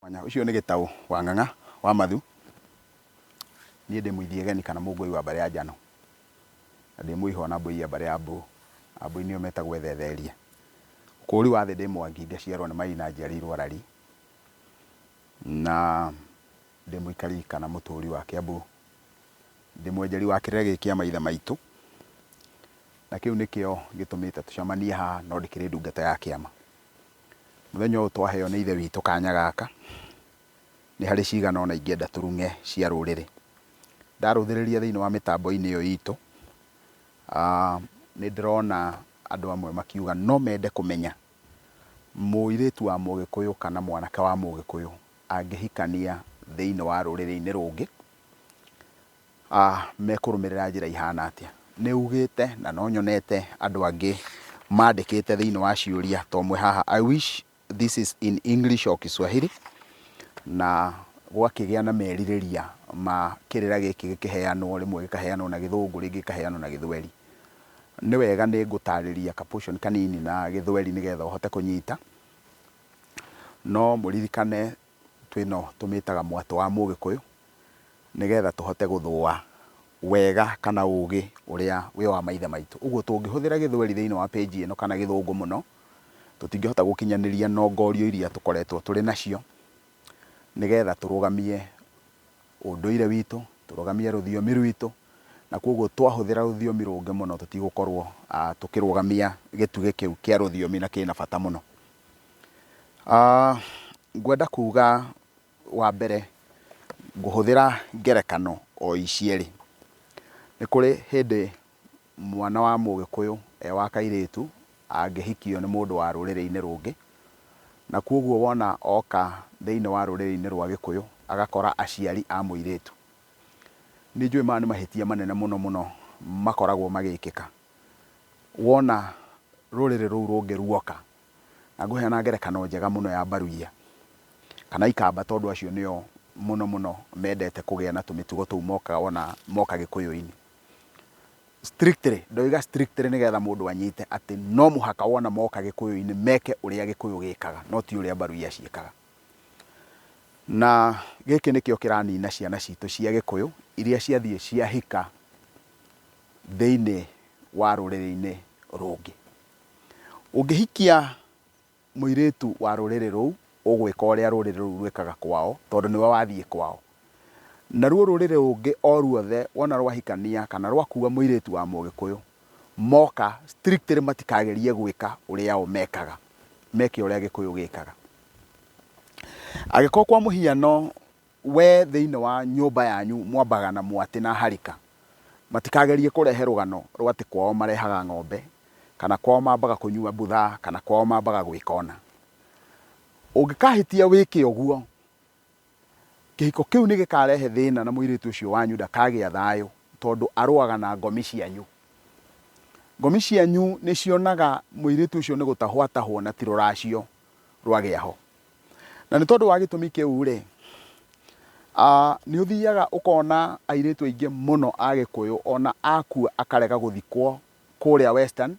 Ucio nĩ gĩtaũ wa ng'ang'a wa mathu. Niĩ ndĩ mũithie geni kana mũngũi wa mbare ya njano. Na ndĩ mũihwo na mbũi ya mbare ya mbũ. Mbũi nĩo metagwo ethetheria. Kũũri wa thĩ ndĩ Mwangi ngaciarwo nĩ maina njiarĩirwo Rari. Na ndĩ mũikari kana mũtũũri wa Kiambu. Ndĩ mwenjeri wa kĩrĩra gĩkĩ kĩa maithe maitũ. Na kĩu nĩkĩo gĩtũmĩte tũcemanie haha no ndĩkĩrĩ ndungata ya kĩama. Mũthenya ũyũ twaheo nĩ ithe witũ kanya gaka nĩ harĩ cigana ona ingĩenda tũrung'e cia rũrĩrĩ. Ndarũthĩrĩria thĩinĩ wa mĩtambo-inĩ ĩyo itũ, nĩ ndĩrona andũ amwe makiuga no mende kũmenya mũirĩtu wa Mũgĩkũyũ kana mwanake wa Mũgĩkũyũ angĩhikania thĩinĩ wa rũrĩrĩ-inĩ rũngĩ, mekũrũmĩrĩra njĩra ihana atĩa. Nĩ ugĩte na no nyonete andũ angĩ mandĩkĩte thĩinĩ wa ciũria tomwe haha, I wish this is in English or Kiswahili, na gwakĩgĩa na merirĩria ma kĩrĩra gĩkĩ gĩkĩheanwo, rĩmwe gĩkaheanwo na Gĩthũngũ, rĩngĩ gĩkaheanwo na Gĩthweri. Nĩ wega nĩ ngũtarĩria ka portion kanini na Gĩthweri nĩgetha ũhote kũnyita. No mũririkane twĩno tũmĩtaga mwatũ wa Mũgĩkũyũ nĩgetha tũhote gũthũa wega kana ũgĩ ũrĩa wĩ wa maithe maitũ. Ũguo tũngĩhũthĩra Gĩthweri thĩinĩ wa page ĩno kana Gĩthũngũ mũno, tũtingĩhota gũkinyanĩria nongorio iria tũkoretwo tũrĩ nacio nĩgetha tũrũgamie ũndũire witũ, tũrũgamie rũthiomi rwitũ, na koguo twahũthĩra rũthiomi rũngĩ mũno tũtigũkorwo tũkĩrũgamia gĩtugĩ kĩu kĩa rũthiomi na kĩna bata mũno. Ngwenda kuga wa mbere ngũhũthĩra ngerekano o icierĩ. Nĩ kũrĩ hĩndĩ mwana wa Mũgĩkũyũ wa kairĩtu angĩhikio nĩ mũndũ wa rũrĩrĩ-inĩ rũngĩ, na koguo wona oka thĩinĩ wa rũrĩrĩ-inĩ rwa Gĩkũyũ agakora aciari a mũirĩtu. Nĩ njũĩ maya nĩ mahĩtia manene mũno mũno makoragwo magĩkĩka. Wona rũrĩrĩ rũu rũngĩ ruoka, na ngũheana ngerekano njega mũno ya Mbaruiya kana Ikamba, tondũ acio nĩo mũno mũno mendete kũgĩa na tũmĩtugo tũu moka Gĩkũyũ-inĩ. Strictly, ndoiga strictly nĩgetha mũndũ anyite atĩ no mũhaka wona moka Gĩkũyũ-inĩ meke ũrĩa Gĩkũyũ gĩkaga, no ti ũrĩa Mbaruiya ciĩkaga. Na gĩkĩ nĩkĩo kĩranina ciana citũ cia Gĩkũyũ iria ciathiĩ ciahika thĩinĩ wa rũrĩrĩ-inĩ rũngĩ. Ũngĩhikia mũirĩtu wa rũrĩrĩ rũu, ũgwĩka ũrĩa rũrĩrĩ rũu rwĩkaga kwao tondũ nĩwe wathiĩ kwao. Naruo rũrĩrĩ rũngĩ o ruothe wona rwahikania kana rwakua mũirĩtu wa Mũgĩkũyũ, moka strictly matikagerie gwĩka ũrĩa o mekaga, meke ũrĩa Gĩkũyũ gĩkaga. Agĩkorwo kwa mũhiano we thĩinĩ wa nyũmba yanyu mwambaga na mwatĩ na harika, matikagerie kũrehe rũgano rwa atĩ kwao marehaga ng'ombe, kana kwao mambaga kũnyua mbutha, kana kwao mambaga gwĩka ũna. Ũngĩkahĩtia wĩke ũguo, kĩhiko kĩu nĩ gĩkarehe thĩna na mũirĩtu ũcio wanyu ndakagĩa thayũ tondũ arũaga na ngomi cianyu. Ngomi cianyu nĩ cionaga mũirĩtu ũcio nĩ gũtahwo atahwo na ti rũracio rwagĩa ho. Na nĩ tondũ wa gĩtũmi kĩu rĩ, nĩ ũthiaga ũkona airĩtu aingĩ mũno a Gĩkũyũ ona akua akarega gũthikwo kũrĩa Western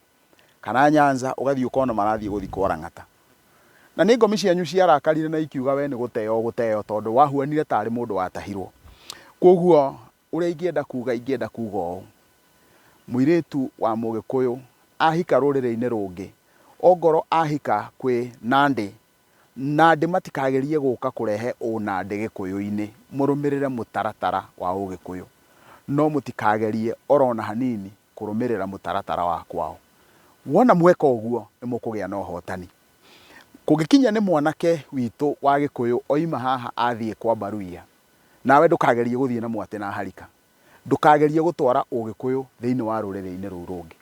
kana Nyanza, ũgathiĩ ũkona marathiĩ gũthikwo Lang'ata. Na nĩ ngomi cianyu ciarakarire na ikiuga we nĩ gũteo tondũ wahuanire tarĩ mũndũ watahirwo. Koguo ũrĩa ingĩenda kuga ũũ, mũirĩtu wa Mũgĩkũyũ ahika rũrĩrĩ-inĩ rũngĩ, ongorwo ahika kwĩ Nandĩ, Nandĩ matikagerie gũka kũrehe ũnandĩ Gĩkũyũ-inĩ, mũrũmĩrĩre mũtaratara wa Ũgĩkũyũ, no mũtikagerie orona hanini kũrũmĩrĩra mũtaratara wa kwao. Wona mweka ũguo nĩ mũkũgĩa na ũhotani. Kũngĩkinya nĩ mwanake witũ wa Gĩkũyũ oima haha athiĩ kwa Mbaruiya, nawe ndũkagerie gũthiĩ na mwatĩ na harika, ndũkagerie gũtwara Ũgĩkũyũ thĩinĩ wa rũrĩrĩ-inĩ rũu rũngĩ.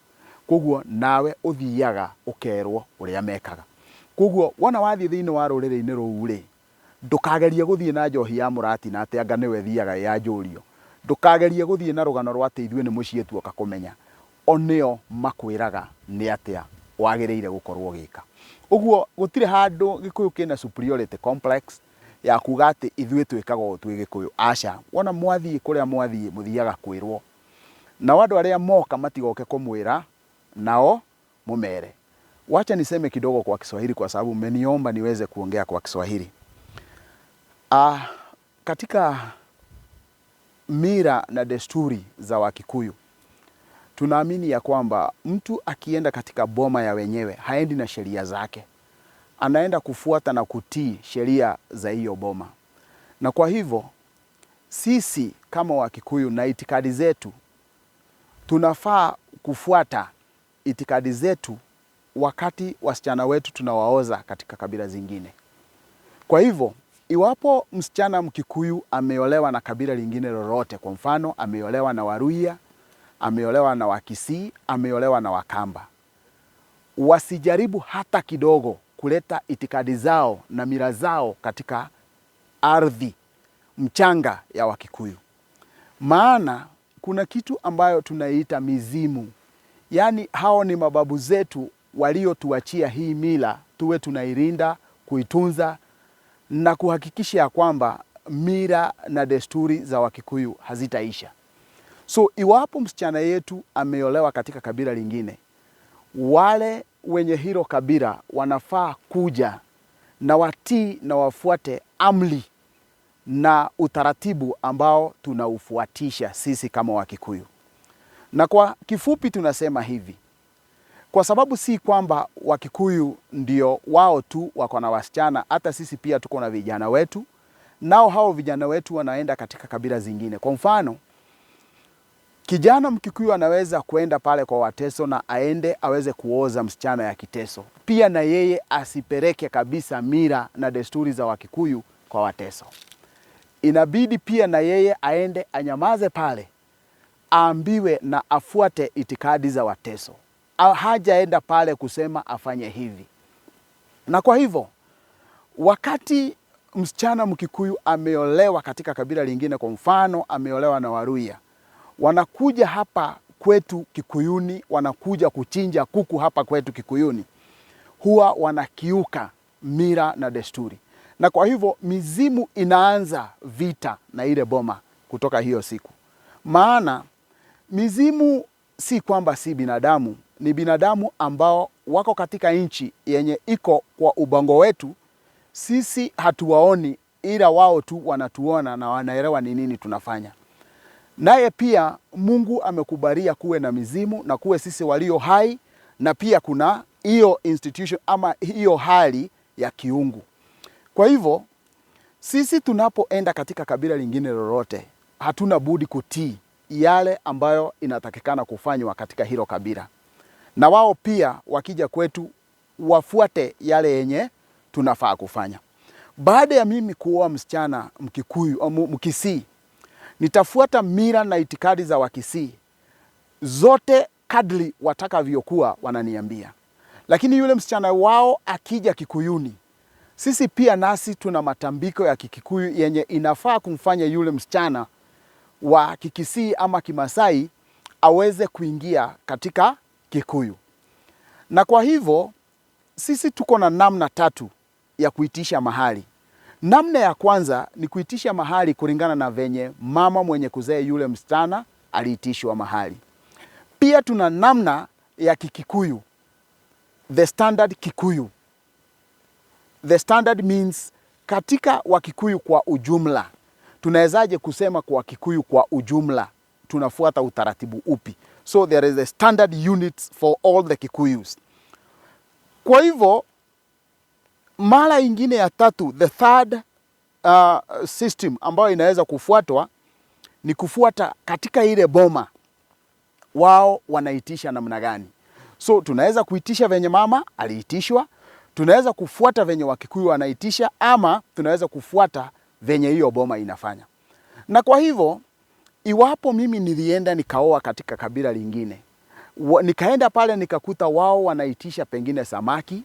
Koguo nawe ũthiaga ũkerwo ũrĩa mekaga. Koguo wona wathiĩ thĩinĩ wa rũrĩrĩ-inĩ rũu rĩ, ndũkagerie gũthiĩ na njohi ya mũratina atĩ anga nĩwe thiaga ya njũrio, ndũkagerie gũthiĩ na rũgano rwa atĩ ithuĩ nĩ mũciĩ tuoka kũmenya, o nĩo makwĩraga nĩ atĩa wagĩrĩire gũkorwo gĩka. Ũguo gũtirĩ handũ Gĩkũyũ kĩna superiority complex ya kuga atĩ ithuĩ twĩkaga ũũ twĩ Gĩkũyũ. Aca, wona mwathiĩ kũrĩa mwathiĩ mũthiaga kwĩrwo. Nao andũ arĩa moka matigoke kũmwĩra, nao mũmere. Wacha niseme kidogo kwa Kiswahili kwa sababu mmeniomba niweze kuongea kwa Kiswahili. Katika mila na desturi za Wakikuyu tunaamini ya kwamba mtu akienda katika boma ya wenyewe haendi na sheria zake, anaenda kufuata na kutii sheria za hiyo boma. Na kwa hivyo sisi kama Wakikuyu na itikadi zetu tunafaa kufuata itikadi zetu wakati wasichana wetu tunawaoza katika kabila zingine. Kwa hivyo iwapo msichana Mkikuyu ameolewa na kabila lingine lolote, kwa mfano ameolewa na Waluhya, ameolewa na Wakisii, ameolewa na Wakamba, wasijaribu hata kidogo kuleta itikadi zao na mila zao katika ardhi mchanga ya Wakikuyu. Maana kuna kitu ambayo tunaiita mizimu. Yaani hao ni mababu zetu waliotuachia hii mila, tuwe tunailinda, kuitunza na kuhakikisha ya kwamba mila na desturi za Wakikuyu hazitaisha. So iwapo msichana yetu ameolewa katika kabila lingine, wale wenye hilo kabila wanafaa kuja na watii na wafuate amri na utaratibu ambao tunaufuatisha sisi kama Wakikuyu. Na kwa kifupi tunasema hivi, kwa sababu si kwamba Wakikuyu ndio wao tu wako na wasichana, hata sisi pia tuko na vijana wetu, nao hao vijana wetu wanaenda katika kabila zingine. Kwa mfano, kijana Mkikuyu anaweza kuenda pale kwa Wateso na aende aweze kuoza msichana ya Kiteso. Pia na yeye asipeleke kabisa mila na desturi za Wakikuyu kwa Wateso. Inabidi pia na yeye aende anyamaze pale, aambiwe na afuate itikadi za Wateso. Hajaenda pale kusema afanye hivi. Na kwa hivyo, wakati msichana Mkikuyu ameolewa katika kabila lingine, kwa mfano ameolewa na Waluhya, wanakuja hapa kwetu Kikuyuni, wanakuja kuchinja kuku hapa kwetu Kikuyuni, huwa wanakiuka mila na desturi. Na kwa hivyo mizimu inaanza vita na ile boma kutoka hiyo siku. Maana mizimu si kwamba si binadamu, ni binadamu ambao wako katika nchi yenye iko kwa ubongo wetu. Sisi hatuwaoni, ila wao tu wanatuona na wanaelewa ni nini tunafanya. Naye pia Mungu amekubalia kuwe na mizimu na kuwe sisi walio hai, na pia kuna hiyo institution ama hiyo hali ya kiungu. Kwa hivyo sisi tunapoenda katika kabila lingine lolote, hatuna budi kutii yale ambayo inatakikana kufanywa katika hilo kabila. Na wao pia wakija kwetu wafuate yale yenye tunafaa kufanya. Baada ya mimi kuoa msichana Mkikuyu au Mkisii, nitafuata mila na itikadi za Wakisii zote kadri watakavyokuwa wananiambia. Lakini yule msichana wao akija Kikuyuni, sisi pia nasi tuna matambiko ya Kikikuyu yenye inafaa kumfanya yule msichana wa Kikisii ama Kimasai aweze kuingia katika Kikuyu. Na kwa hivyo sisi tuko na namna tatu ya kuitisha mahali. Namna ya kwanza ni kuitisha mahali kulingana na venye mama mwenye kuzaa yule msichana aliitishwa mahali. Pia tuna namna ya Kikikuyu, the standard Kikuyu. The standard means katika Wakikuyu kwa ujumla. Tunawezaje kusema kwa Wakikuyu kwa ujumla tunafuata utaratibu upi? So there is a standard units for all the Kikuyus. Kwa hivyo mara ingine ya tatu, the third system ambayo inaweza kufuatwa ni kufuata katika ile boma wao wanaitisha namna gani. So tunaweza kuitisha venye mama aliitishwa, tunaweza kufuata venye Wakikuyu wanaitisha, ama tunaweza kufuata venye hiyo boma inafanya. Na kwa hivyo iwapo mimi nilienda nikaoa katika kabila lingine, nikaenda pale nikakuta wao wanaitisha pengine samaki,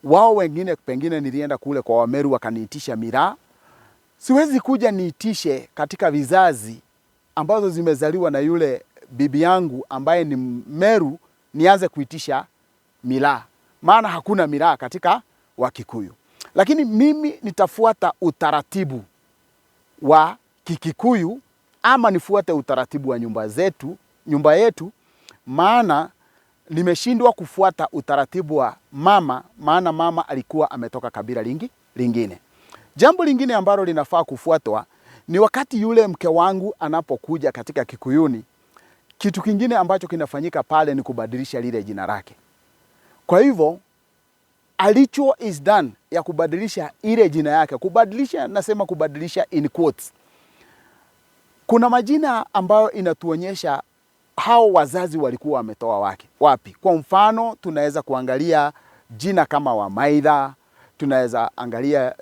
wao wengine pengine nilienda kule kwa Wameru wakaniitisha miraa, siwezi kuja niitishe katika vizazi ambazo zimezaliwa na yule bibi yangu ambaye ni Meru, nianze kuitisha miraa. Maana hakuna miraa katika Wakikuyu. Lakini mimi nitafuata utaratibu wa Kikikuyu ama nifuate utaratibu wa nyumba yetu, maana nimeshindwa kufuata utaratibu wa mama, maana mama alikuwa ametoka kabila lingine. Jambo lingine ambalo linafaa kufuatwa ni wakati yule mke wangu anapokuja katika Kikuyuni, kitu kingine ambacho kinafanyika pale ni kubadilisha lile jina lake. Kwa hivyo, a ritual is done ya kubadilisha ile jina yake. Kubadilisha, nasema kubadilisha in quotes. Kuna majina ambayo inatuonyesha hao wazazi walikuwa wametoa wapi. Kwa mfano, tunaweza kuangalia jina kama Wamaitha, tunaweza angalia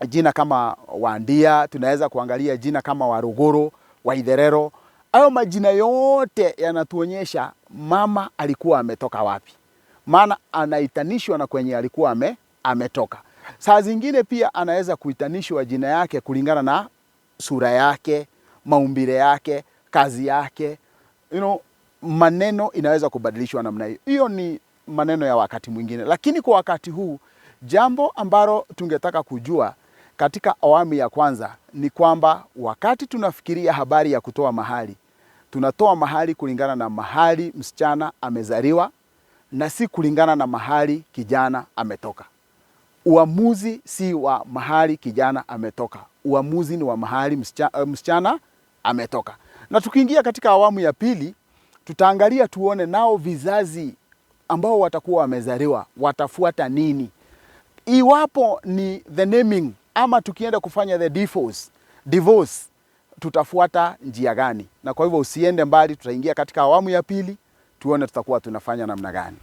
jina kama Wandia, tunaweza kuangalia jina kama Waruguru, Waitherero. Hayo majina yote yanatuonyesha mama alikuwa ametoka wapi. Maana anaitanishwa na kwenye alikuwa ametoka. Saa zingine pia anaweza kuitanishwa jina yake kulingana na sura yake, maumbile yake, kazi yake. Maneno inaweza kubadilishwa namna hiyo. Hiyo ni maneno ya wakati mwingine. Lakini kwa wakati huu, jambo ambalo tungetaka kujua katika awamu ya kwanza ni kwamba wakati tunafikiria habari ya kutoa mahali, tunatoa mahali kulingana na mahali msichana amezaliwa na si kulingana na mahali kijana ametoka. Uamuzi si wa mahali kijana ametoka. Uamuzi ni wa mahali msichana ametoka. Na tukiingia katika awamu ya pili, tutaangalia tuone nao vizazi ambao watakuwa wamezaliwa watafuata nini. Iwapo ni the naming ama tukienda kufanya the divorce, tutafuata njia gani? Na kwa hivyo usiende mbali, tutaingia katika awamu ya pili tuone tutakuwa tunafanya namna gani.